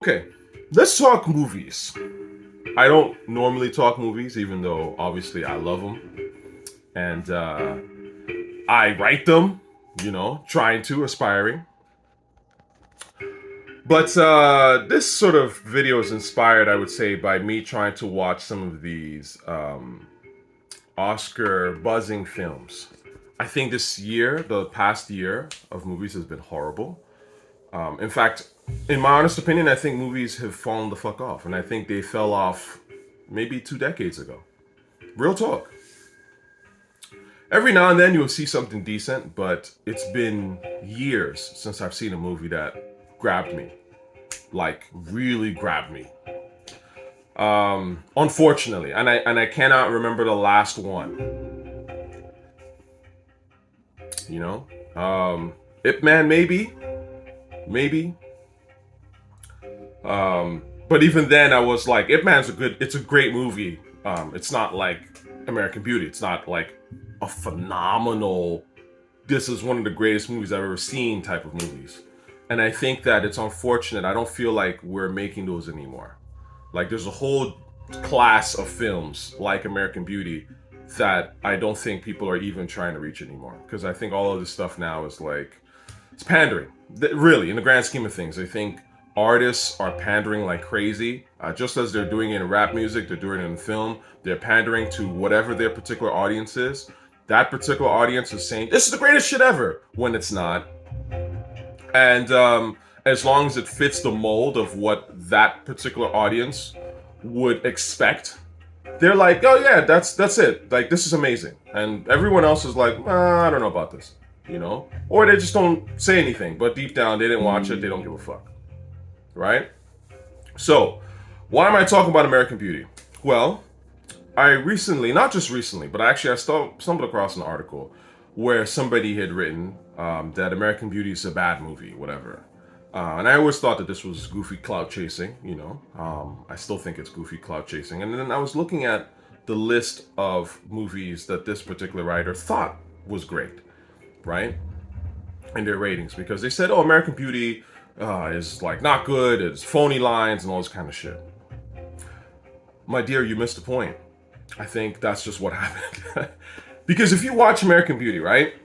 Okay, let's talk movies. I don't normally talk movies, even though obviously I love them. And I write them, trying to, aspiring. But this sort of video is inspired, I would say, by me trying to watch some of these Oscar buzzing films. I think this year, the past year of movies has been horrible. In fact, in my honest opinion, I think movies have fallen the fuck off. And I think they fell off maybe 2 decades ago. Real talk. Every now and then you'll see something decent, but it's been years since I've seen a movie that grabbed me. Like, really grabbed me. Unfortunately. And I cannot remember the last one. You know? Ip Man, maybe. Maybe. But even then, I was like, Ip Man's it's a great movie. It's not like American Beauty. It's not like a phenomenal, this is one of the greatest movies I've ever seen type of movies. And I think that it's unfortunate. I don't feel like we're making those anymore. Like, there's a whole class of films like American Beauty that I don't think people are even trying to reach anymore. Because I think all of this stuff now is like, it's pandering. Really, in the grand scheme of things, I think artists are pandering like crazy. Just as they're doing it in rap music, they're doing it in film. They're pandering to whatever their particular audience is. That particular audience is saying, this is the greatest shit ever, when it's not. And as long as it fits the mold of what that particular audience would expect, they're like, oh yeah, that's it. Like, this is amazing. And everyone else is like, I don't know about this, Or they just don't say anything, but deep down, they didn't watch it, they don't give a fuck. Right? So, why am I talking about American Beauty? Well, I recently, not just recently, but I stumbled across an article where somebody had written that American Beauty is a bad movie, whatever. And I always thought that this was goofy clout chasing, I still think it's goofy clout chasing. And then I was looking at the list of movies that this particular writer thought was great, right? And their ratings, because they said, oh, American Beauty is like not good, it's phony lines and all this kind of shit. My dear, you missed the point. I think that's just what happened. Because if you watch American Beauty, right?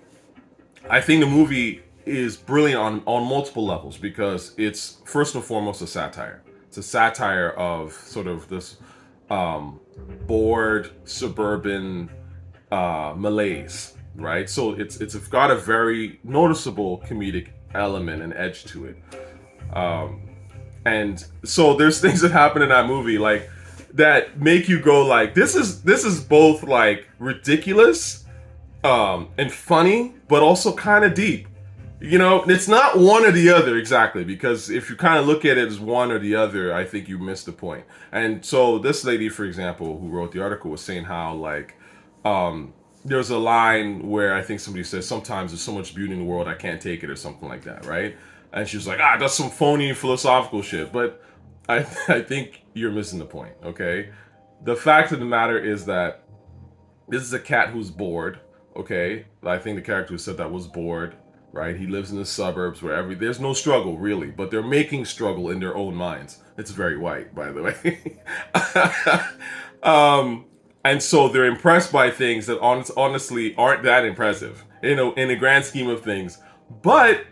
I think the movie is brilliant on multiple levels because it's first and foremost a satire. It's a satire of sort of this bored suburban malaise, right? So it's got a very noticeable comedic element and edge to it. And so there's things that happen in that movie like that make you go like, this is both like ridiculous and funny, but also kind of deep. It's not one or the other exactly, because if you kind of look at it as one or the other, I think you miss the point. And so this lady, for example, who wrote the article was saying how like there's a line where I think somebody says, sometimes there's so much beauty in the world I can't take it, or something like that, right? And she's like, that's some phony philosophical shit. But I think you're missing the point, okay? The fact of the matter is that this is a cat who's bored, okay? I think the character who said that was bored, right? He lives in the suburbs where there's no struggle, really, but they're making struggle in their own minds. It's very white, by the way. And so they're impressed by things that honestly aren't that impressive, in the grand scheme of things. But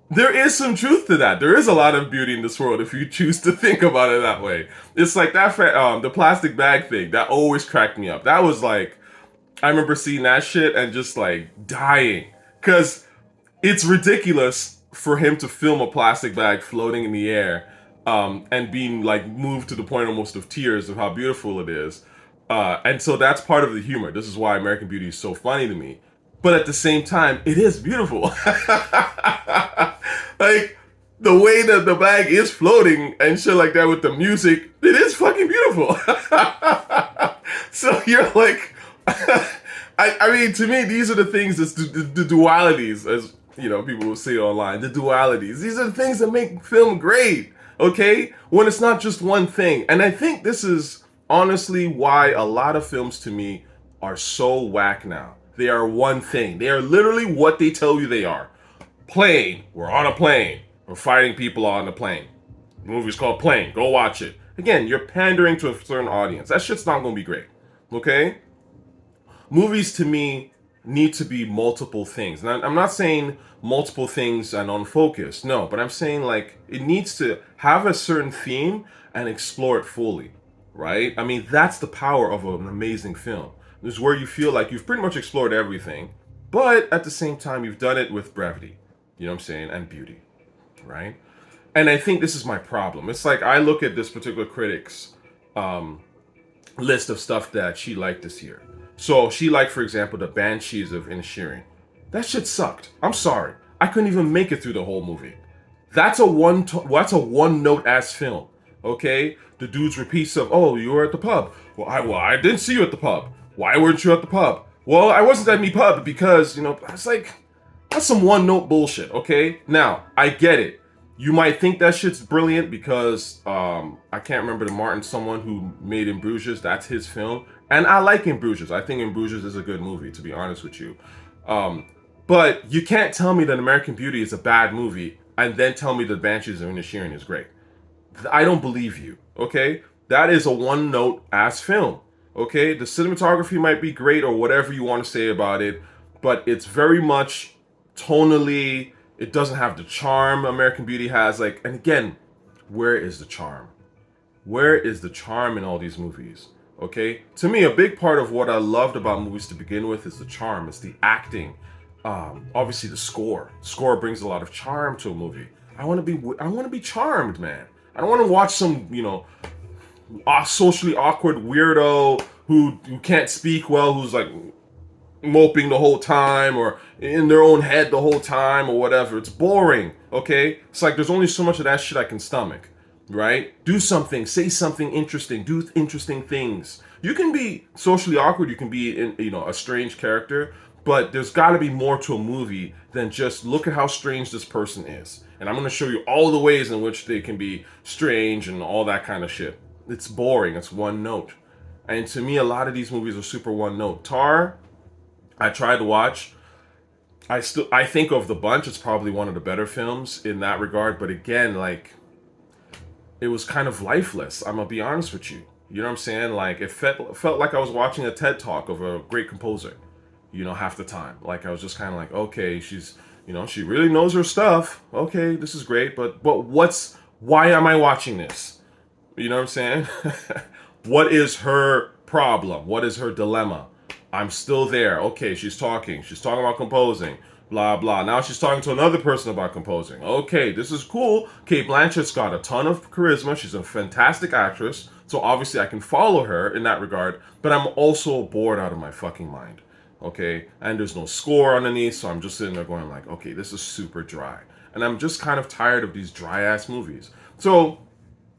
there is some truth to that. There is a lot of beauty in this world if you choose to think about it that way. It's like that the plastic bag thing that always cracked me up. That was like, I remember seeing that shit and just like dying, because it's ridiculous for him to film a plastic bag floating in the air and being like moved to the point almost of tears of how beautiful it is. And so that's part of the humor. This is why American Beauty is so funny to me. But at the same time, it is beautiful. Like, the way that the bag is floating and shit like that with the music, it is fucking beautiful. So you're like, I mean, to me, these are the things, the dualities, as people will say online, the dualities. These are the things that make film great, okay? When it's not just one thing. And I think this is honestly why a lot of films to me are so whack now. They are one thing. They are literally what they tell you they are. Plane. We're on a plane. We're fighting people on the plane. The movie's called Plane. Go watch it. Again, you're pandering to a certain audience. That shit's not gonna be great. Okay? Movies to me need to be multiple things. And I'm not saying multiple things and unfocused. No, but I'm saying like it needs to have a certain theme and explore it fully. Right? I mean, that's the power of an amazing film. This is where you feel like you've pretty much explored everything, but at the same time, you've done it with brevity. You know what I'm saying? And beauty. Right? And I think this is my problem. It's like I look at this particular critic's um, list of stuff that she liked this year. So she liked, for example, the Banshees of Inisherin. That shit sucked. I'm sorry. I couldn't even make it through the whole movie. That's a one note ass film. Okay? The dudes repeats of, "Oh, you were at the pub." Well, I didn't see you at the pub. Why weren't you at the pub? Well, I wasn't at me pub because, it's like that's some one note bullshit, okay? Now, I get it. You might think that shit's brilliant because I can't remember the Martin someone who made In Bruges. That's his film, and I like In Bruges. I think In Bruges is a good movie, to be honest with you. But you can't tell me that American Beauty is a bad movie and then tell me that Banshees of Inisherin is great. I don't believe you. Okay, that is a one note ass film. Okay, the cinematography might be great or whatever you want to say about it, but it's very much tonally. It doesn't have the charm American Beauty has. Like, and again, where is the charm? Where is the charm in all these movies? Okay, to me, a big part of what I loved about movies to begin with is the charm. It's the acting. Obviously, the score. Score brings a lot of charm to a movie. I want to be charmed, man. I don't want to watch some, socially awkward weirdo who can't speak well, who's like moping the whole time or in their own head the whole time or whatever. It's boring, okay? It's like there's only so much of that shit I can stomach, right? Do something, say something interesting, do interesting things. You can be socially awkward, you can be a strange character, but there's got to be more to a movie than just look at how strange this person is. And I'm going to show you all the ways in which they can be strange and all that kind of shit. It's boring. It's one note. And to me, a lot of these movies are super one note. Tar, I tried to watch. I think of the bunch, it's probably one of the better films in that regard. But again, like, it was kind of lifeless. I'm gonna be honest with you. You know what I'm saying? Like, it felt like I was watching a TED talk of a great composer. Half the time. Like, I was just kind of like, okay, she really knows her stuff. Okay, this is great. But why am I watching this? You know what I'm saying? What is her problem? What is her dilemma? I'm still there. Okay, she's talking. She's talking about composing. Blah, blah. Now she's talking to another person about composing. Okay, this is cool. Kate Blanchett's got a ton of charisma. She's a fantastic actress. So obviously I can follow her in that regard. But I'm also bored out of my fucking mind. Okay? And there's no score underneath. So I'm just sitting there going like, okay, this is super dry. And I'm just kind of tired of these dry-ass movies. So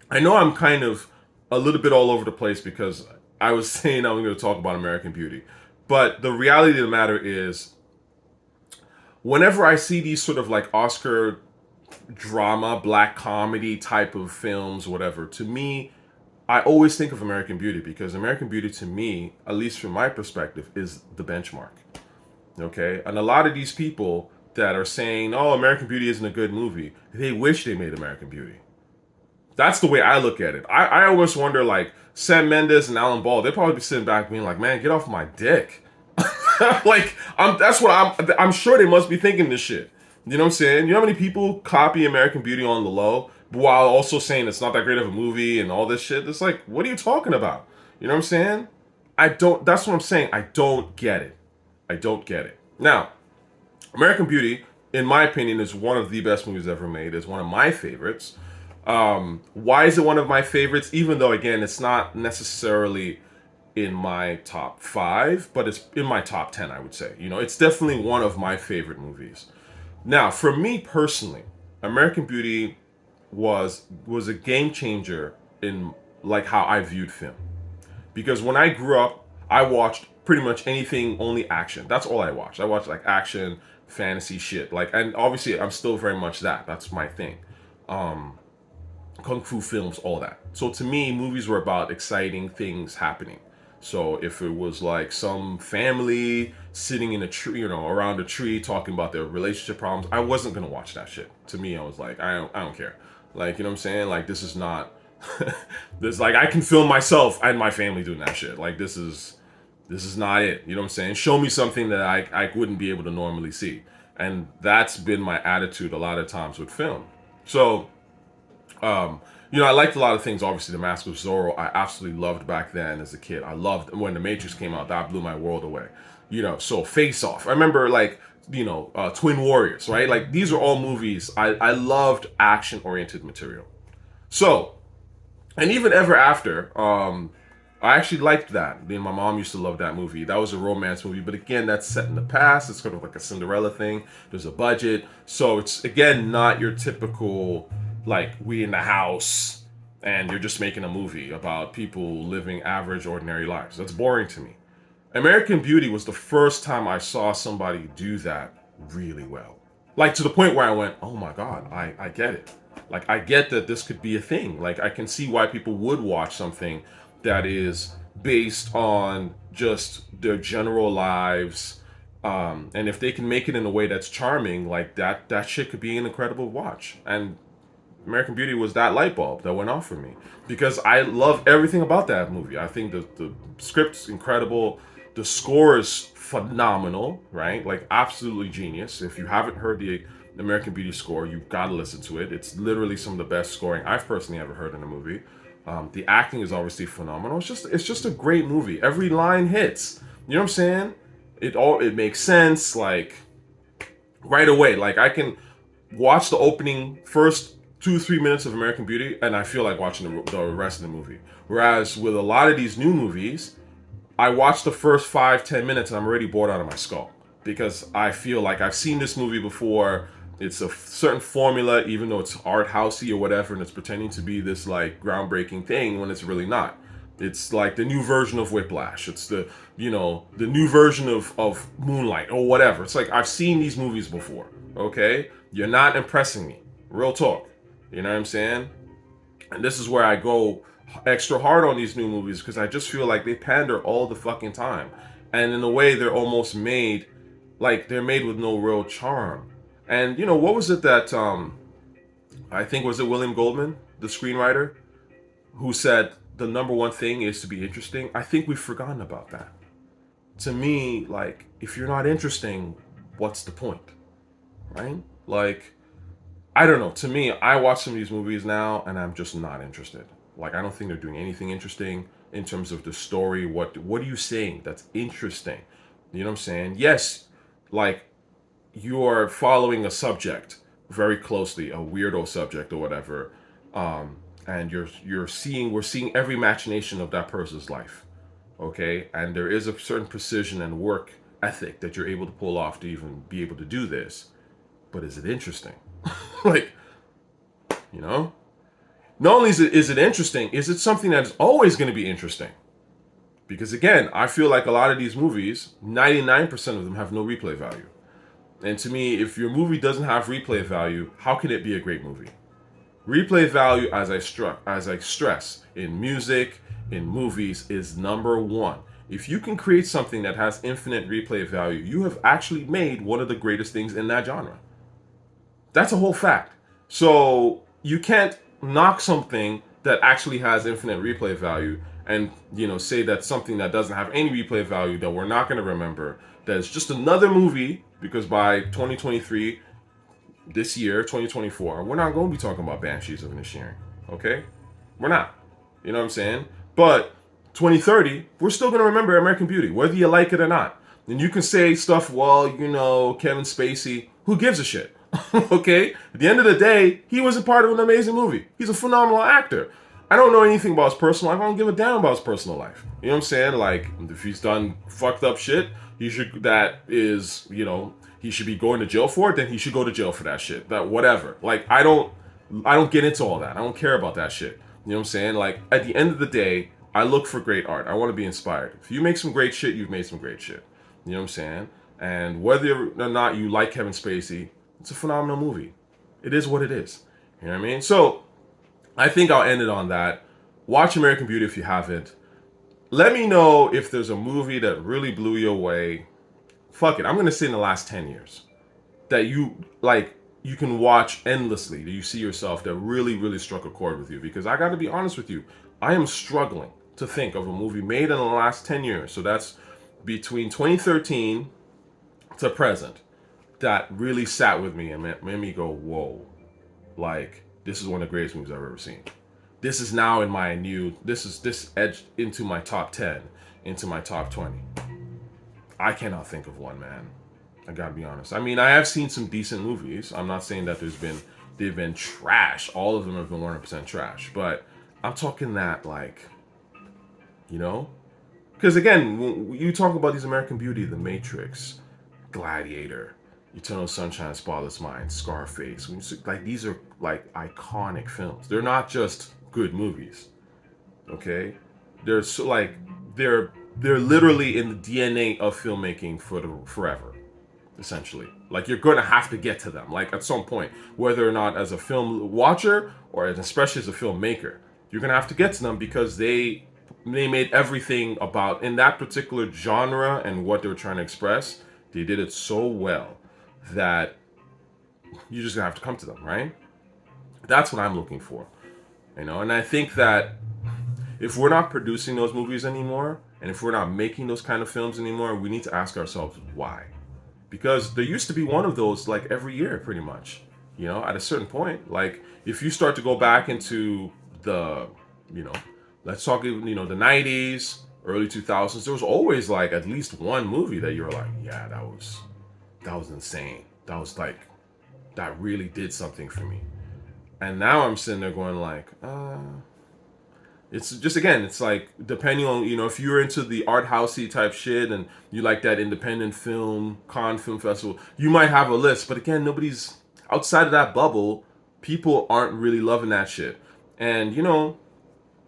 I know I'm kind of a little bit all over the place because I was saying I'm going to talk about American Beauty. But the reality of the matter is, whenever I see these sort of like Oscar drama, black comedy type of films, whatever, to me, I always think of American Beauty because American Beauty to me, at least from my perspective, is the benchmark. Okay? And a lot of these people that are saying, oh, American Beauty isn't a good movie, they wish they made American Beauty. That's the way I look at it. I always wonder, like, Sam Mendes and Alan Ball, they'd probably be sitting back being like, man, get off my dick. Like, I'm sure they must be thinking this shit. You know what I'm saying? You know how many people copy American Beauty on the low while also saying it's not that great of a movie and all this shit? It's like, what are you talking about? You know what I'm saying? That's what I'm saying. I don't get it. I don't get it. Now, American Beauty, in my opinion, is one of the best movies ever made. It's one of my favorites. Why is it one of my favorites? Even though, again, it's not necessarily in my top 5, but it's in my top 10, I would say. It's definitely one of my favorite movies. Now, for me personally, American Beauty was a game changer in like how I viewed film. Because when I grew up, I watched pretty much anything only action. That's all I watched. I watched like action, fantasy shit. Like, and obviously I'm still very much that. That's my thing. Kung fu films, all that. So to me, movies were about exciting things happening. So if it was like some family sitting in a tree, around a tree talking about their relationship problems, I wasn't gonna watch that shit. To me, I was like, I don't care. Like, you know what I'm saying? Like, this is not this, like, I can film myself and my family doing that shit. Like, this is not it. You know what I'm saying? Show me something that I wouldn't be able to normally see. And that's been my attitude a lot of times with film. So, um, I liked a lot of things. Obviously, The Mask of Zorro, I absolutely loved back then as a kid. I loved when The Matrix came out. That blew my world away. So Face Off. I remember, like, Twin Warriors, right? Like, these are all movies. I loved action oriented material. So, and even Ever After, I actually liked that. My mom used to love that movie. That was a romance movie, but again, that's set in the past. It's sort of like a Cinderella thing. There's a budget, so it's again not your typical, like, we in the house and you're just making a movie about people living average, ordinary lives. That's boring to me. American Beauty was the first time I saw somebody do that really well. Like, to the point where I went, oh my God, I get it. Like, I get that this could be a thing. Like, I can see why people would watch something that is based on just their general lives. And if they can make it in a way that's charming, like that shit could be an incredible watch. And American Beauty was that light bulb that went off for me because I love everything about that movie. I think the script's incredible, the score is phenomenal, right? Like, absolutely genius. If you haven't heard the American Beauty score, you've got to listen to it. It's literally some of the best scoring I've personally ever heard in a movie. The acting is obviously phenomenal. It's just a great movie. Every line hits. You know what I'm saying? It makes sense. Like, right away. Like, I can watch the opening first 2-3 minutes of American Beauty, and I feel like watching the rest of the movie. Whereas with a lot of these new movies, I watch the first 5-10 minutes and I'm already bored out of my skull because I feel like I've seen this movie before. It's a certain formula, even though it's art housey or whatever, and it's pretending to be this like groundbreaking thing when it's really not. It's like the new version of Whiplash. It's the new version of Moonlight or whatever. It's like I've seen these movies before. Okay, you're not impressing me. Real talk. You know what I'm saying? And this is where I go extra hard on these new movies because I just feel like they pander all the fucking time. And in a way, they're almost made like they're made with no real charm. And what was it that I think was it William Goldman, the screenwriter, who said the number one thing is to be interesting? I think we've forgotten about that. To me, like, if you're not interesting, what's the point? Right? Like, I don't know. To me, I watch some of these movies now and I'm just not interested. Like, I don't think they're doing anything interesting in terms of the story. What are you saying that's interesting? You know what I'm saying? Yes, like, you're following a subject very closely, a weirdo subject or whatever, and we're seeing every machination of that person's life, okay? And there is a certain precision and work ethic that you're able to pull off to even be able to do this. But is it interesting? Like, you know, not only is it interesting, is it something that is always going to be interesting? Because again, I feel like a lot of these movies, 99% of them have no replay value. And to me, if your movie doesn't have replay value, how can it be a great movie? Replay value, as I stress, in music, in movies, is number one. If you can create something that has infinite replay value, you have actually made one of the greatest things in that genre. That's a whole fact. So you can't knock something that actually has infinite replay value and say that something that doesn't have any replay value that we're not going to remember, that is just another movie, because by 2023, this year, 2024, we're not going to be talking about Banshees of Inisherin. Okay? We're not. You know what I'm saying? But 2030, we're still going to remember American Beauty, whether you like it or not. And you can say stuff, well, Kevin Spacey, who gives a shit? Okay? At the end of the day, he was a part of an amazing movie. He's a phenomenal actor. I don't know anything about his personal life. I don't give a damn about his personal life. You know what I'm saying? Like, if he's done fucked up shit, he should be going to jail for it, then he should go to jail for that shit. That whatever. Like, I don't get into all that. I don't care about that shit. You know what I'm saying? Like, at the end of the day, I look for great art. I want to be inspired. If you make some great shit, you've made some great shit. You know what I'm saying? And whether or not you like Kevin Spacey, it's a phenomenal movie. It is what it is. You know what I mean? So, I think I'll end it on that. Watch American Beauty if you haven't. Let me know if there's a movie that really blew you away. Fuck it. I'm going to say in the last 10 years. That you, like, you can watch endlessly, that you see yourself, that really, really struck a chord with you? Because I got to be honest with you, I am struggling to think of a movie made in the last 10 years. So that's between 2013 to present, that really sat with me and made me go, whoa, like, this is one of the greatest movies I've ever seen. This is now in my this edged into my top 10, into my top 20. I cannot think of one, man. I gotta be honest. I mean, I have seen some decent movies. I'm not saying that they've been trash. All of them have been 100% trash. But I'm talking that, like, you know, because again, when you talk about these American Beauty, The Matrix, Gladiator, Eternal Sunshine of the Spotless Mind, Scarface, like, these are like iconic films. They're not just good movies. Okay, they're so, like, they're literally in the DNA of filmmaking for the forever, essentially. Like, you're going to have to get to them, like, at some point, whether or not as a film watcher or especially as a filmmaker, you're going to have to get to them, because they made everything about, in that particular genre and what they were trying to express, they did it so well that you're just going to have to come to them, right? That's what I'm looking for, and I think that if we're not producing those movies anymore, and if we're not making those kind of films anymore, we need to ask ourselves why. Because there used to be one of those, like, every year, pretty much. At a certain point, like, if you start to go back into the, you know, let's talk, the 90s, early 2000s, there was always, like, at least one movie that you were like, yeah, that was insane. That was like, that really did something for me. And now I'm sitting there going like, it's just, again, it's like, depending on, if you're into the art housey type shit and you like that independent film, Cannes Film Festival, you might have a list. But again, nobody's outside of that bubble. People aren't really loving that shit. And, I'm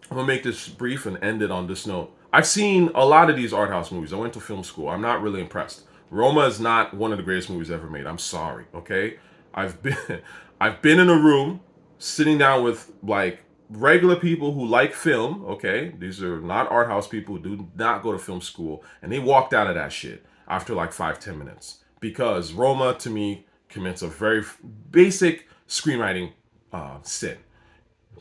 gonna make this brief and end it on this note. I've seen a lot of these art house movies. I went to film school. I'm not really impressed. Roma is not one of the greatest movies ever made. I'm sorry, okay? I've been I've been in a room sitting down with, like, regular people who like film, okay? These are not art house people who do not go to film school, and they walked out of that shit after like 5-10 minutes, because Roma, to me, commits a very basic screenwriting sin.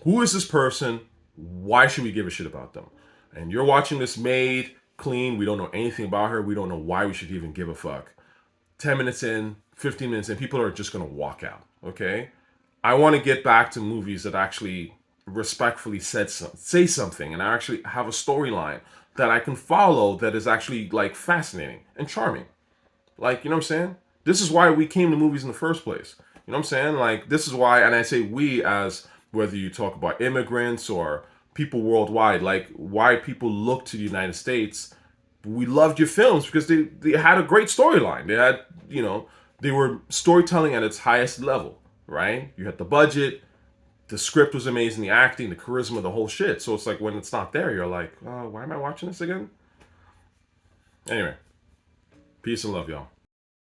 Who is this person? Why should we give a shit about them? And you're watching this maid clean. We don't know anything about her. We don't know why we should even give a fuck. 10 minutes in, 15 minutes in, people are just going to walk out. Okay? I want to get back to movies that actually respectfully say something, and I actually have a storyline that I can follow, that is actually, like, fascinating and charming. Like, you know what I'm saying? This is why we came to movies in the first place. You know what I'm saying? Like, this is why, and I say we, as whether you talk about immigrants or people worldwide, like, why people look to the United States. We loved your films because they had a great storyline. They had, they were storytelling at its highest level, right? You had the budget, the script was amazing, the acting, the charisma, the whole shit. So it's like, when it's not there, you're like, why am I watching this again? Anyway, peace and love, y'all.